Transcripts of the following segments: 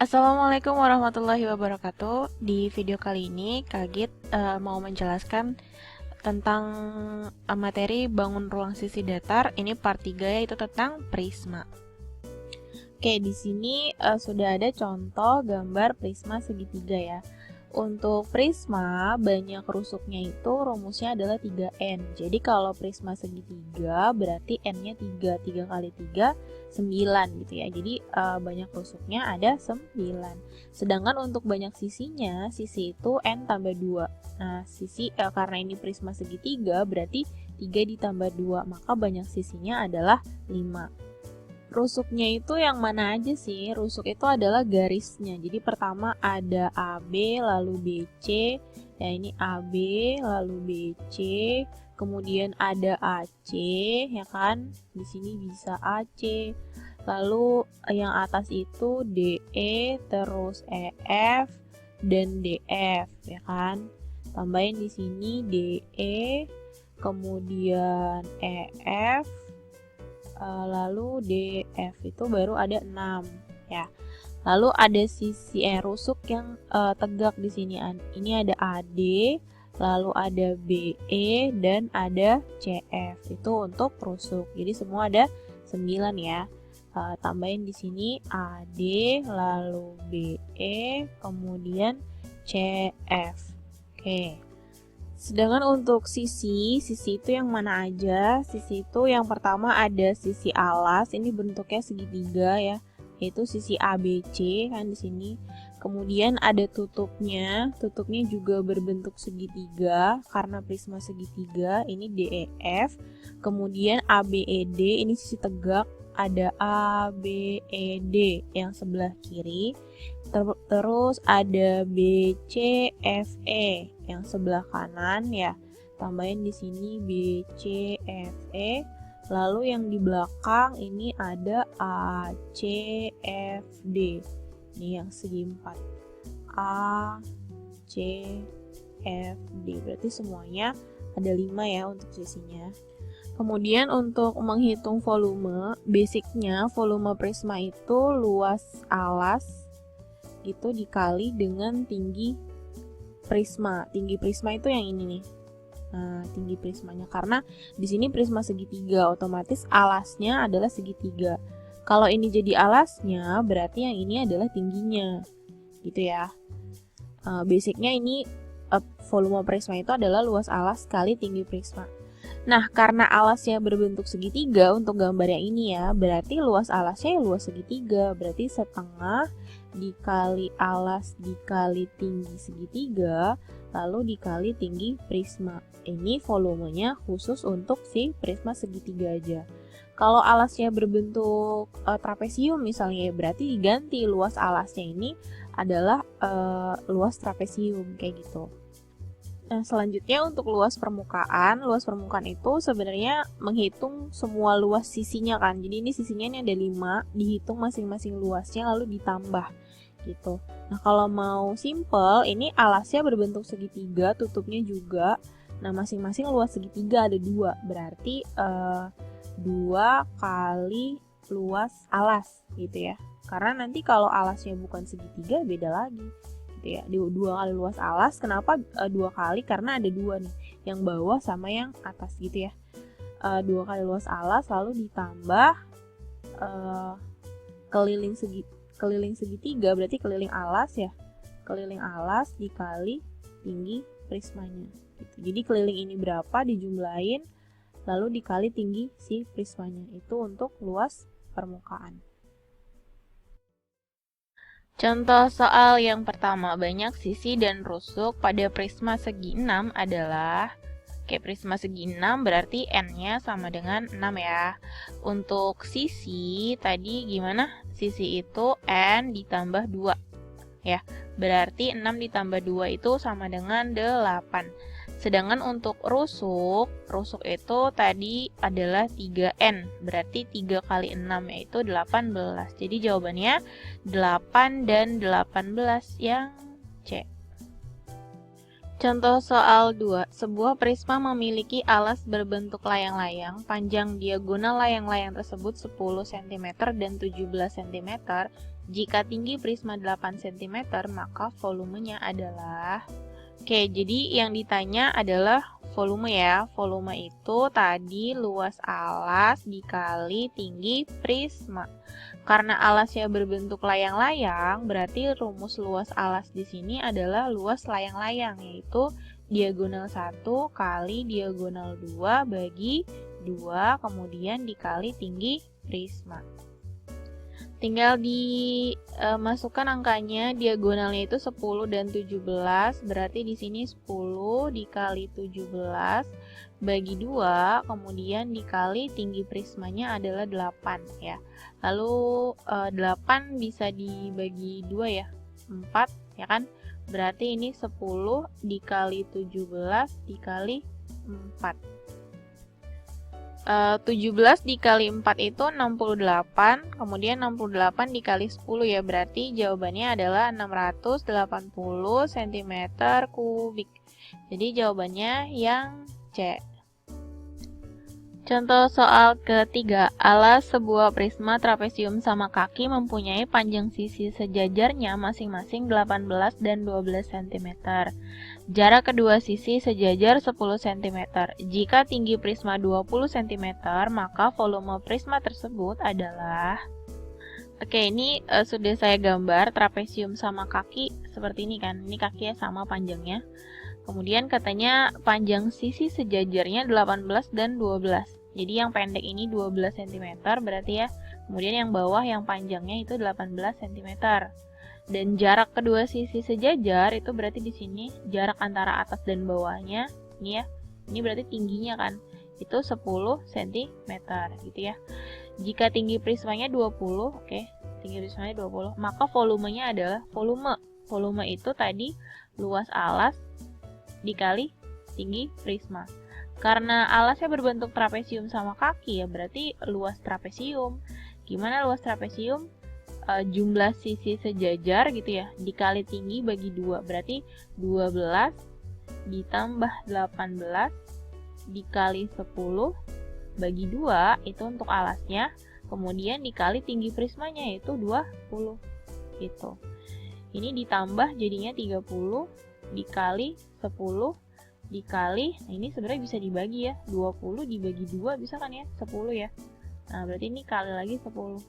Assalamualaikum warahmatullahi wabarakatuh. Di video kali ini Kak Git mau menjelaskan tentang materi bangun ruang sisi datar. Ini part 3 yaitu tentang prisma. Oke, di sini sudah ada contoh gambar prisma segitiga ya. Untuk prisma, banyak rusuknya itu rumusnya adalah 3N. Jadi kalau prisma segitiga berarti N-nya 3. 3 kali 3, 9 gitu ya. Jadi banyak rusuknya ada 9. Sedangkan untuk banyak sisinya, sisi itu N tambah 2. Nah, karena ini prisma segitiga berarti 3 ditambah 2. Maka banyak sisinya adalah 5. Rusuknya itu yang mana aja sih? Rusuk itu adalah garisnya. Jadi pertama ada AB, lalu BC. Ya ini AB, lalu BC. Kemudian ada AC, ya kan? Di sini bisa AC. Lalu yang atas itu DE, terus EF dan DF, ya kan? Tambahin di sini DE, kemudian EF, lalu DF itu baru ada 6 ya. Lalu ada sisi rusuk yang tegak di sini. Ini ada AD, lalu ada BE dan ada CF. Itu untuk rusuk. Jadi semua ada 9 ya. Tambahin di sini AD, lalu BE, kemudian CF. Oke. Sedangkan untuk sisi itu yang mana aja? Sisi itu yang pertama ada sisi alas, ini bentuknya segitiga ya, yaitu sisi ABC kan di sini. Kemudian ada tutupnya juga berbentuk segitiga karena prisma segitiga, ini DEF. Kemudian ABED, ini sisi tegak, ada ABED yang sebelah kiri. Terus ada BCFE yang sebelah kanan ya. Tambahin di sini BCFE. Lalu yang di belakang ini ada ACFD. Ini yang segi 4. ACFD. Berarti semuanya ada 5 ya untuk sisinya. Kemudian untuk menghitung volume, basicnya volume prisma itu luas alas gitu dikali dengan tinggi prisma. Tinggi prisma itu yang ini nih. Nah, tinggi prismanya karena di sini prisma segitiga, otomatis alasnya adalah segitiga. Kalau ini jadi alasnya, berarti yang ini adalah tingginya. Gitu ya. Basicnya ini volume prisma itu adalah luas alas kali tinggi prisma. Nah, karena alasnya berbentuk segitiga untuk gambar yang ini ya, berarti luas alasnya ya luas segitiga. Berarti setengah dikali alas dikali tinggi segitiga, lalu dikali tinggi prisma. Ini volumenya khusus untuk si prisma segitiga aja. Kalau alasnya berbentuk trapesium misalnya, berarti diganti luas alasnya ini adalah luas trapesium kayak gitu. Nah, selanjutnya untuk luas permukaan itu sebenarnya menghitung semua luas sisinya kan. Jadi ini sisinya ini ada 5, dihitung masing-masing luasnya lalu ditambah gitu. Nah, kalau mau simple, ini alasnya berbentuk segitiga, tutupnya juga. Nah, masing-masing luas segitiga ada 2, berarti 2 kali luas alas gitu ya. Karena nanti kalau alasnya bukan segitiga beda lagi. Ya, 2 kali luas alas. Kenapa 2 kali? Karena ada 2 nih, yang bawah sama yang atas gitu ya. 2 kali luas alas lalu ditambah keliling segitiga, berarti keliling alas ya. Keliling alas dikali tinggi prismanya gitu. Jadi keliling ini berapa dijumlahin lalu dikali tinggi si prismanya. Itu untuk luas permukaan. Contoh soal yang pertama, banyak sisi dan rusuk pada prisma segi 6 adalah prisma segi 6 berarti N-nya sama dengan 6 ya. Untuk sisi tadi gimana? Sisi itu N ditambah 2 ya. Berarti 6 ditambah 2 itu sama dengan 8. Sedangkan untuk rusuk itu tadi adalah 3N, berarti 3 kali 6 yaitu 18. Jadi jawabannya 8 dan 18 yang C. Contoh soal 2, sebuah prisma memiliki alas berbentuk layang-layang, panjang diagonal layang-layang tersebut 10 cm dan 17 cm, Jika tinggi prisma 8 cm, maka volumenya adalah... Oke, jadi yang ditanya adalah volume ya. Volume itu tadi luas alas dikali tinggi prisma. Karena alasnya berbentuk layang-layang, berarti rumus luas alas di sini adalah luas layang-layang, yaitu diagonal 1 kali diagonal 2 bagi 2, kemudian dikali tinggi prisma. Tinggal dimasukkan angkanya, diagonalnya itu 10 dan 17, berarti di sini 10 dikali 17 bagi 2, kemudian dikali tinggi prismanya adalah 8 ya. Lalu 8 bisa dibagi 2 ya, 4 ya kan? Berarti ini 10 dikali 17 dikali 4. 17 dikali 4 itu 68, kemudian 68 dikali 10 ya, berarti jawabannya adalah 680 cm kubik. Jadi jawabannya yang C. Contoh soal ketiga, alas sebuah prisma trapesium sama kaki mempunyai panjang sisi sejajarnya masing-masing 18 dan 12 cm. Jarak kedua sisi sejajar 10 cm. Jika tinggi prisma 20 cm, maka volume prisma tersebut adalah... Oke, ini sudah saya gambar trapesium sama kaki seperti ini kan. Ini kakinya sama panjangnya. Kemudian katanya panjang sisi sejajarnya 18 dan 12. Jadi yang pendek ini 12 cm berarti ya. Kemudian yang bawah yang panjangnya itu 18 cm. Dan jarak kedua sisi sejajar itu berarti di sini jarak antara atas dan bawahnya ini ya. Ini berarti tingginya kan. Itu 10 cm gitu ya. Jika tinggi prismanya 20, oke. Tinggi prismanya 20, maka volumenya adalah volume. Volume itu tadi luas alas dikali tinggi prisma. Karena alasnya berbentuk trapesium sama kaki ya, berarti luas trapesium. Gimana luas trapesium? Jumlah sisi sejajar gitu ya, dikali tinggi bagi 2. Berarti 12 ditambah 18 dikali 10 bagi 2 itu untuk alasnya. Kemudian dikali tinggi prismanya yaitu 20 gitu. Ini ditambah jadinya 30 dikali 10 dikali, nah ini sebenarnya bisa dibagi ya, 20 dibagi 2 bisa kan ya, 10 ya. Nah berarti ini kali lagi 10.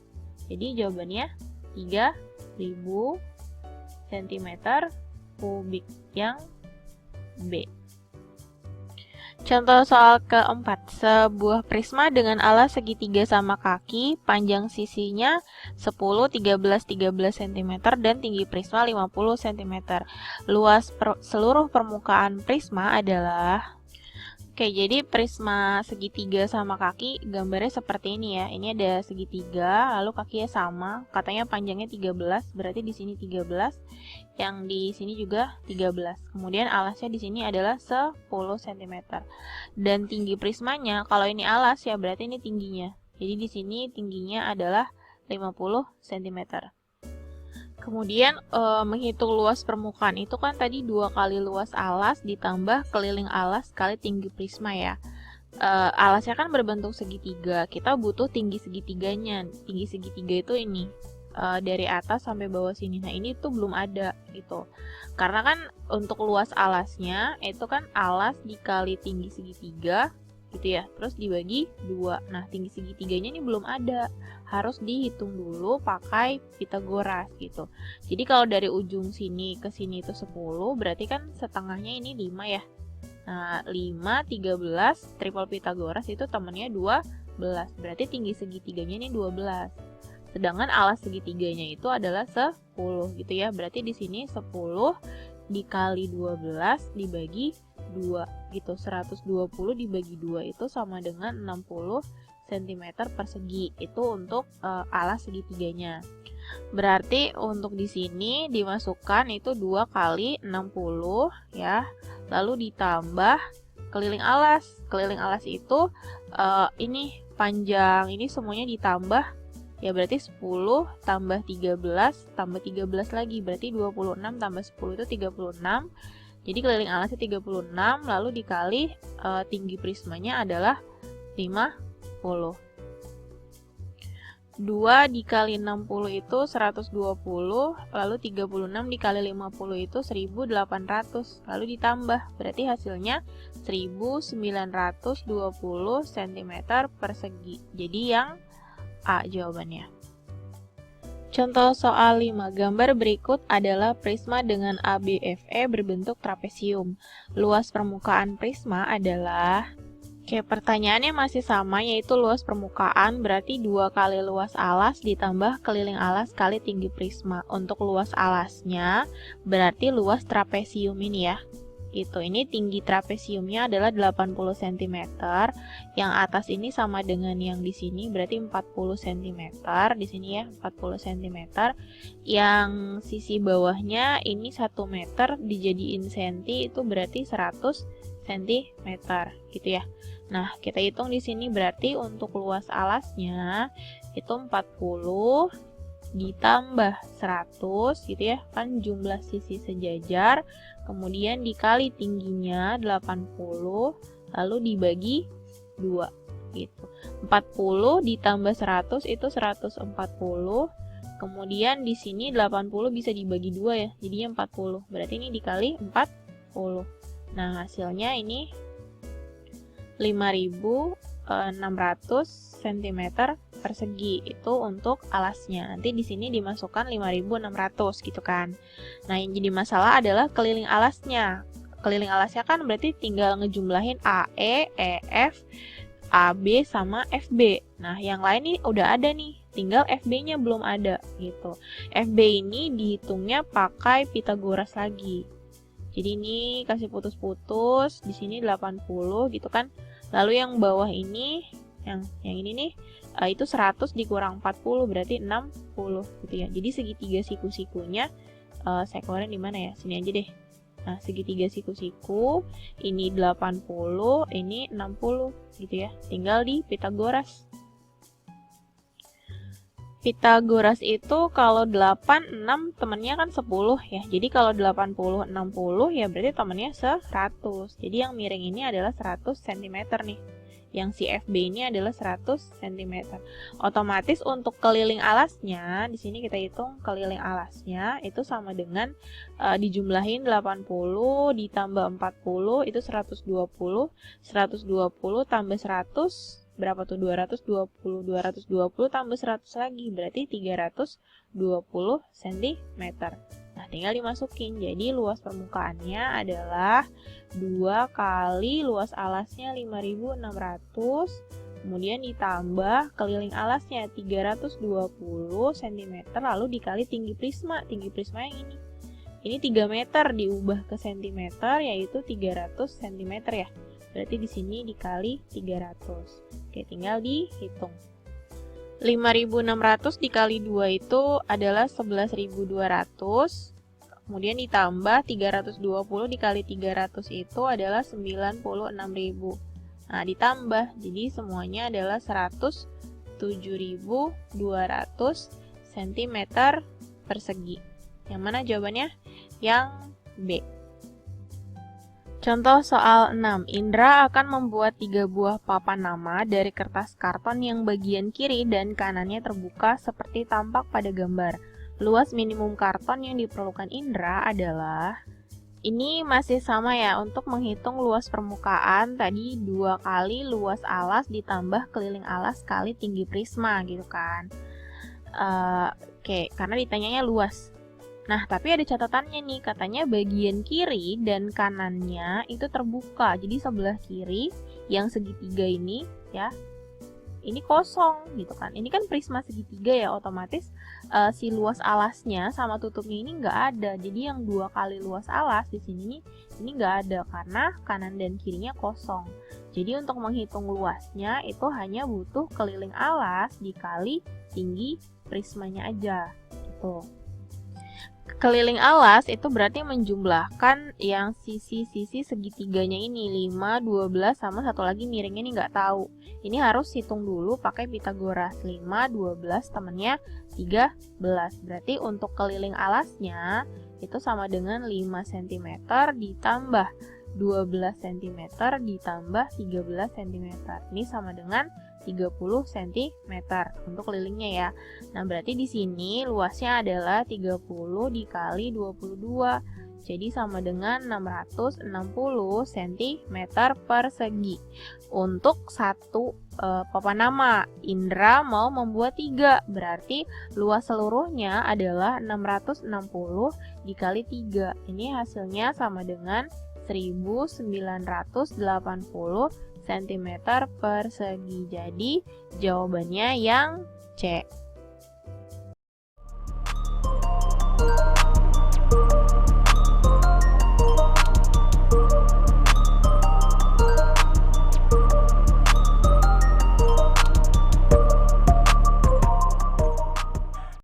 Jadi jawabannya 3000 cm kubik yang B. Contoh soal keempat, sebuah prisma dengan alas segitiga sama kaki, panjang sisinya 10, 13, 13 cm dan tinggi prisma 50 cm. Luas seluruh permukaan prisma adalah... Oke, jadi prisma segitiga sama kaki gambarnya seperti ini ya. Ini ada segitiga, lalu kakinya sama, katanya panjangnya 13, berarti di sini 13, yang di sini juga 13. Kemudian alasnya di sini adalah 10 cm. Dan tinggi prismanya, kalau ini alas ya berarti ini tingginya. Jadi di sini tingginya adalah 50 cm. Kemudian menghitung luas permukaan itu kan tadi 2 kali luas alas ditambah keliling alas kali tinggi prisma ya. Alasnya kan berbentuk segitiga, kita butuh tinggi segitiganya. Tinggi segitiga itu ini, dari atas sampai bawah sini. Nah ini tuh belum ada gitu. Karena kan untuk luas alasnya itu kan alas dikali tinggi segitiga gitu ya, terus dibagi 2. Nah tinggi segitiganya ini belum ada, harus dihitung dulu pakai Pitagoras gitu. Jadi kalau dari ujung sini ke sini itu 10, berarti kan setengahnya ini 5 ya. Nah 5, 13, triple Pitagoras itu temennya 12, berarti tinggi segitiganya ini 12. Sedangkan alas segitiganya itu adalah 10 gitu ya, berarti di sini 10 dikali 12 dibagi 2 gitu, 120 dibagi 2 itu sama dengan 60 cm persegi. Itu untuk alas segitiganya. Berarti untuk di sini dimasukkan itu 2 kali 60 ya. Lalu ditambah keliling alas. Keliling alas itu ini panjang, ini semuanya ditambah ya, berarti 10 tambah 13 tambah 13 lagi, berarti 26 tambah 10 itu 36. Jadi keliling alasnya 36, lalu dikali tinggi prismanya adalah 50. 2 dikali 60 itu 120, lalu 36 dikali 50 itu 1800, lalu ditambah, berarti hasilnya 1920 cm persegi. Jadi yang A jawabannya. Contoh soal 5, gambar berikut adalah prisma dengan ABFE berbentuk trapesium. Luas permukaan prisma adalah... Oke, pertanyaannya masih sama, yaitu luas permukaan berarti 2 kali luas alas ditambah keliling alas kali tinggi prisma. Untuk luas alasnya berarti luas trapesium ini ya. Gitu, ini tinggi trapesiumnya adalah 80 cm. Yang atas ini sama dengan yang di sini, berarti 40 cm. Di sini ya, 40 cm. Yang sisi bawahnya ini 1 meter dijadiin senti, itu berarti 100 cm gitu ya. Nah, kita hitung di sini berarti untuk luas alasnya itu 40 ditambah 100 gitu ya, kan jumlah sisi sejajar, kemudian dikali tingginya 80, lalu dibagi 2 gitu. 40 ditambah 100 itu 140. Kemudian di sini 80 bisa dibagi 2 ya, jadinya 40. Berarti ini dikali 40. Nah, hasilnya ini 5.600 cm persegi itu untuk alasnya. Nanti di sini dimasukkan 5.600 gitu kan. Nah, yang jadi masalah adalah keliling alasnya. Keliling alasnya kan berarti tinggal ngejumlahin AE, EF, AB sama FB. Nah, yang lain ini udah ada nih, tinggal FB-nya belum ada gitu. FB ini dihitungnya pakai Pitagoras lagi. Jadi ini kasih putus-putus, di sini 80 gitu kan. Lalu yang bawah ini, yang ini nih, itu 100 dikurang 40 berarti 60 gitu ya. Jadi segitiga siku-sikunya saya keluarin di mana ya? Sini aja deh. Nah, segitiga siku-siku ini 80, ini 60 gitu ya. Tinggal di Pitagoras. Pitagoras itu kalau 8, 6 temennya kan 10 ya. Jadi kalau 80, 60 ya berarti temennya 100. Jadi yang miring ini adalah 100 cm nih. Yang si FB ini adalah 100 cm. Otomatis untuk keliling alasnya, di sini kita hitung keliling alasnya itu sama dengan dijumlahin 80 ditambah 40 itu 120. 120 tambah 100 berapa tuh? 220. 220 tambah 100 lagi berarti 320 cm. Nah, tinggal dimasukin. Jadi luas permukaannya adalah 2 kali luas alasnya 5.600, kemudian ditambah keliling alasnya 320 cm, lalu dikali tinggi prisma. Tinggi prisma yang ini. Ini 3 meter diubah ke cm, yaitu 300 cm ya. Berarti di sini dikali 300. Oke, tinggal dihitung. 5.600 dikali 2 itu adalah 11.200. Kemudian ditambah 320 dikali 300 itu adalah 96.000. Nah, ditambah. Jadi semuanya adalah 107.200 cm persegi. Yang mana jawabannya? Yang B. Contoh soal 6. Indra akan membuat 3 buah papan nama dari kertas karton yang bagian kiri dan kanannya terbuka seperti tampak pada gambar. Luas minimum karton yang diperlukan Indra adalah... Ini masih sama ya, untuk menghitung luas permukaan tadi 2 kali luas alas ditambah keliling alas kali tinggi prisma gitu kan. Oke, karena ditanyanya luas. Nah, tapi ada catatannya nih, katanya bagian kiri dan kanannya itu terbuka. Jadi sebelah kiri yang segitiga ini ya, ini kosong gitu kan. Ini kan prisma segitiga ya, otomatis si luas alasnya sama tutupnya ini nggak ada. Jadi yang 2 kali luas alas di sini nih, ini nggak ada karena kanan dan kirinya kosong. Jadi untuk menghitung luasnya itu hanya butuh keliling alas dikali tinggi prismanya aja gitu. Keliling alas itu berarti menjumlahkan yang sisi-sisi segitiganya ini 5, 12 sama satu lagi miringnya ini nggak tahu. Ini harus hitung dulu pakai Pitagoras. 5, 12 temennya 13. Berarti untuk keliling alasnya itu sama dengan 5 cm ditambah 12 cm ditambah 13 cm. Ini sama dengan 30 cm untuk kelilingnya ya. Nah, berarti di sini luasnya adalah 30 dikali 22. Jadi sama dengan 660 cm persegi. Untuk satu papan nama, Indra mau membuat 3, berarti luas seluruhnya adalah 660 dikali 3. Ini hasilnya sama dengan 1980 cm persegi. Jadi jawabannya yang C.